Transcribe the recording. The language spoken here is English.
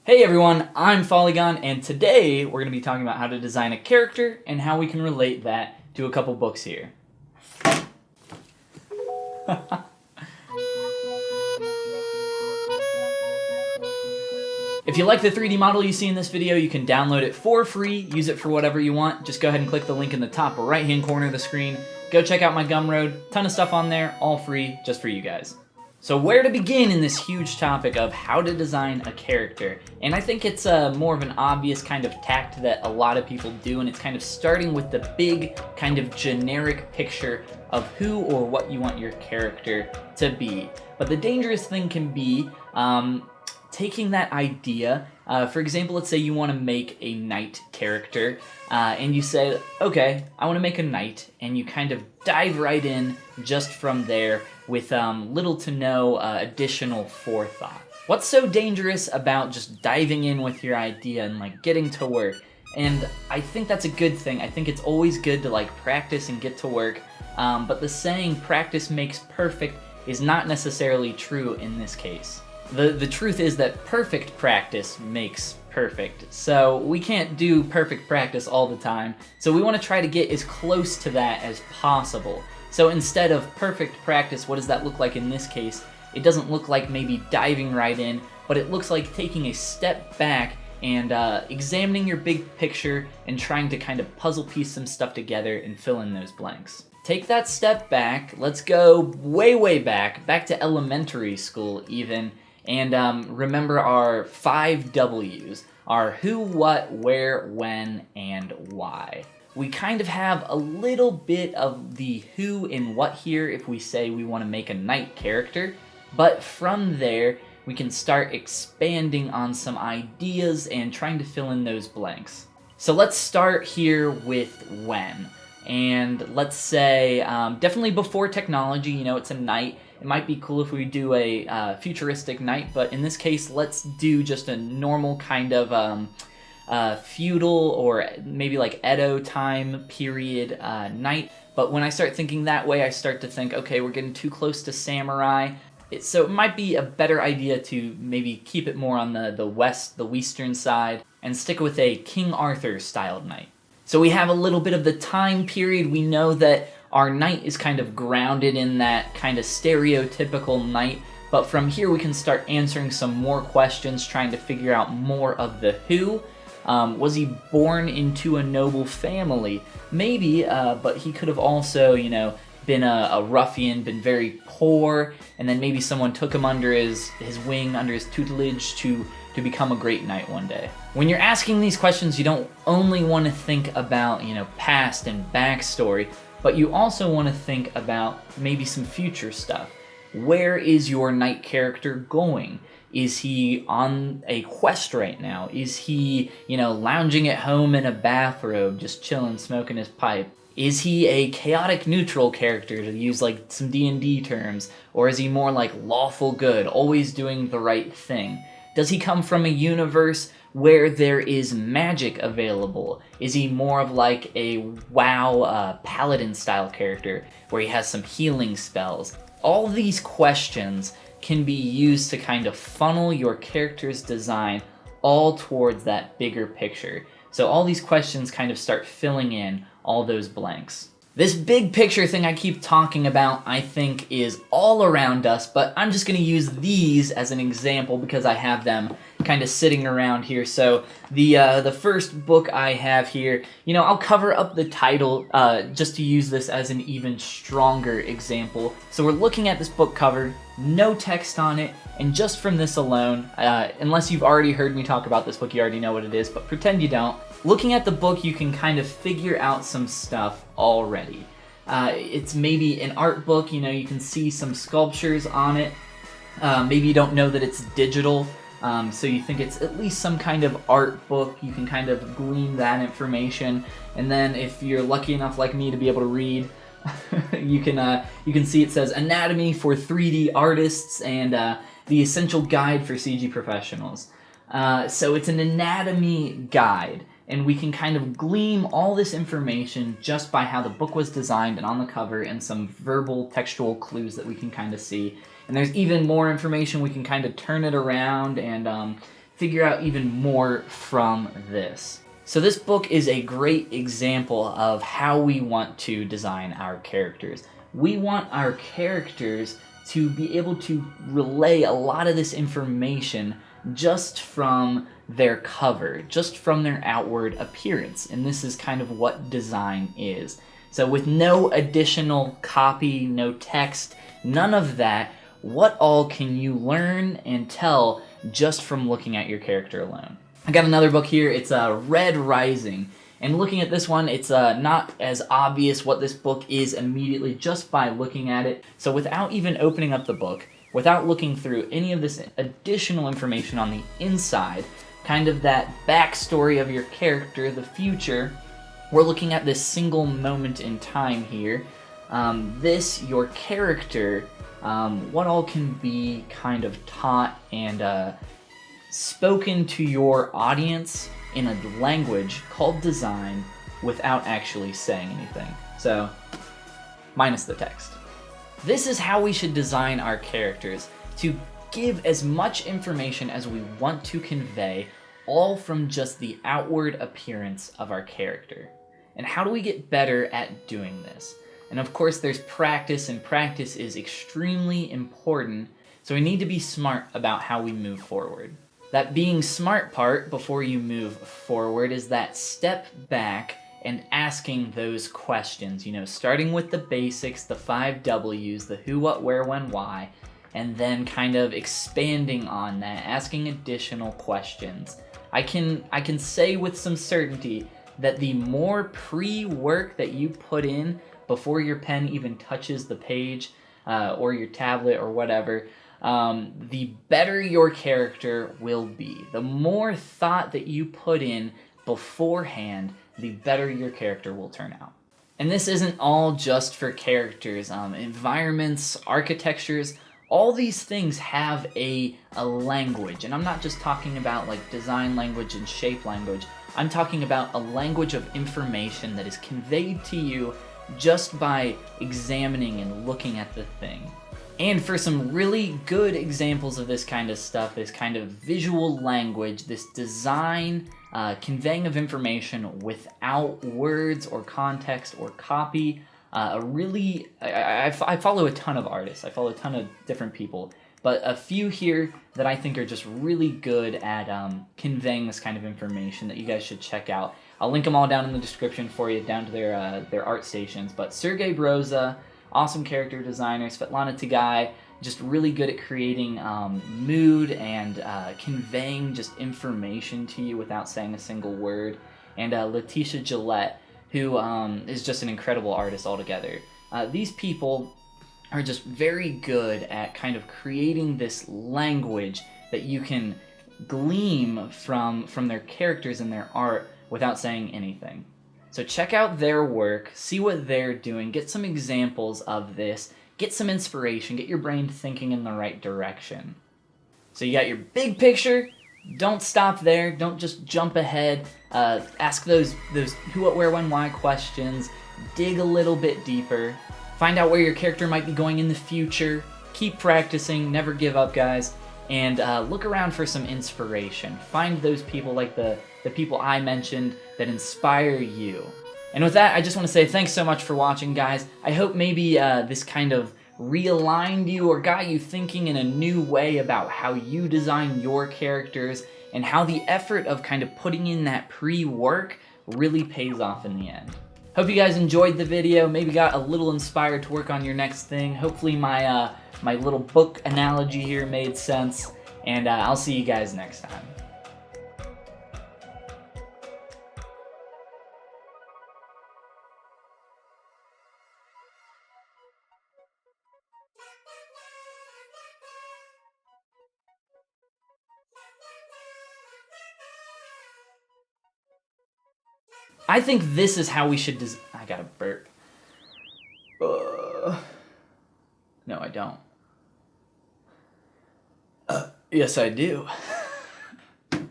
Hey everyone, I'm Follygon, and today we're going to be talking about how to design a character and how we can relate that to a couple books here. If you like the 3D model you see in this video, you can download it for free, use it for whatever you want. Just go ahead and click the link in the top right hand corner of the screen. Go check out my Gumroad, ton of stuff on there, all free, just for you guys. So where to begin in this huge topic of how to design a character? And I think it's more of an obvious kind of tact that a lot of people do, and it's kind of starting with the big kind of generic picture of who or what you want your character to be. But the dangerous thing can be taking that idea, for example, let's say you want to make a knight character, and you say, okay, I want to make a knight, and you kind of dive right in just from there with little to no additional forethought. What's so dangerous about just diving in with your idea and like getting to work? And I think that's a good thing. I think it's always good to like practice and get to work, but the saying practice makes perfect is not necessarily true in this case. The truth is that perfect practice makes perfect. So we can't do perfect practice all the time. So we want to try to get as close to that as possible. So instead of perfect practice, what does that look like in this case? It doesn't look like maybe diving right in, but it looks like taking a step back and examining your big picture and trying to kind of puzzle piece some stuff together and fill in those blanks. Take that step back. Let's go way back to elementary school even. And remember our 5 W's, our who, what, where, when, and why. We kind of have a little bit of the who and what here if we say we want to make a knight character, but from there we can start expanding on some ideas and trying to fill in those blanks. So let's start here with when. And let's say definitely before technology, you know, it's a knight. It might be cool if we do a futuristic knight, but in this case, let's do just a normal kind of feudal or maybe like Edo time period knight. But when I start thinking that way, I start to think, okay, we're getting too close to samurai. So it might be a better idea to maybe keep it more on the western side and stick with a King Arthur styled knight. So we have a little bit of the time period. We know that our knight is kind of grounded in that kind of stereotypical knight, but from here we can start answering some more questions, trying to figure out more of the who. Was he born into a noble family? Maybe, but he could have also, you know, been a ruffian, been very poor, and then maybe someone took him under his wing, under his tutelage to become a great knight one day. When you're asking these questions, you don't only want to think about, you know, past and backstory, but you also want to think about maybe some future stuff. Where is your knight character going? Is he on a quest right now? Is he, you know, lounging at home in a bathrobe, just chilling, smoking his pipe? Is he a chaotic neutral character, to use like some D&D terms? Or is he more like lawful good, always doing the right thing? Does he come from a universe where there is magic available? Is he more of like a WoW paladin style character where he has some healing spells? All these questions can be used to kind of funnel your character's design all towards that bigger picture. So all these questions kind of start filling in all those blanks. This big picture thing I keep talking about, I think, is all around us, but I'm just going to use these as an example because I have them kind of sitting around here. So the first book I have here, you know, I'll cover up the title just to use this as an even stronger example. So we're looking at this book cover, no text on it, and just from this alone, unless you've already heard me talk about this book, you already know what it is, but pretend you don't. Looking at the book, you can kind of figure out some stuff already. It's maybe an art book, you know, you can see some sculptures on it. Maybe you don't know that it's digital, so you think it's at least some kind of art book. You can kind of glean that information. And then if you're lucky enough like me to be able to read, you can see it says Anatomy for 3D Artists and the Essential Guide for CG Professionals. So it's an anatomy guide. And we can kind of glean all this information just by how the book was designed and on the cover and some verbal textual clues that we can kind of see. And there's even more information. We can kind of turn it around and figure out even more from this. So this book is a great example of how we want to design our characters. We want our characters to be able to relay a lot of this information just from their cover, just from their outward appearance. And this is kind of what design is. So with no additional copy, no text, none of that, what all can you learn and tell just from looking at your character alone? I got another book here. It's Red Rising. And looking at this one, it's not as obvious what this book is immediately just by looking at it. So without even opening up the book, without looking through any of this additional information on the inside, kind of that backstory of your character, the future, we're looking at this single moment in time here. Your character, what all can be kind of taught and spoken to your audience in a language called design without actually saying anything. So, minus the text. This is how we should design our characters, to give as much information as we want to convey, all from just the outward appearance of our character. And how do we get better at doing this? And of course there's practice, and practice is extremely important, so we need to be smart about how we move forward. That being smart part before you move forward is that step back and asking those questions, starting with the basics, the 5 W's, the who, what, where, when, why, and then kind of expanding on that, asking additional questions. I can say with some certainty that the more pre-work that you put in before your pen even touches the page or your tablet or whatever, the better your character will be. The more thought that you put in beforehand, the better your character will turn out. And this isn't all just for characters. Environments, architectures, all these things have a language. And I'm not just talking about like design language and shape language. I'm talking about a language of information that is conveyed to you just by examining and looking at the thing. And for some really good examples of this kind of stuff, this kind of visual language, this design, conveying of information without words or context or copy, I follow a ton of artists. I follow a ton of different people. But a few here that I think are just really good at conveying this kind of information that you guys should check out. I'll link them all down in the description for you, down to their art stations. But Sergey Broza, awesome character designer. Svetlana Tagai, just really good at creating mood and conveying just information to you without saying a single word. And Letitia Gillette, who is just an incredible artist altogether. These people are just very good at kind of creating this language that you can glean from their characters and their art without saying anything. So check out their work, see what they're doing, get some examples of this, get some inspiration, get your brain thinking in the right direction. So you got your big picture, don't stop there, don't just jump ahead, ask those who, what, where, when, why questions, dig a little bit deeper, find out where your character might be going in the future, keep practicing, never give up guys, and look around for some inspiration. Find those people like the people I mentioned that inspire you. And with that, I just want to say thanks so much for watching, guys. I hope maybe this kind of realigned you or got you thinking in a new way about how you design your characters and how the effort of kind of putting in that pre-work really pays off in the end. Hope you guys enjoyed the video, maybe got a little inspired to work on your next thing. Hopefully my little book analogy here made sense, and I'll see you guys next time. I think this is how we should I gotta burp. No, I don't. Yes, I do.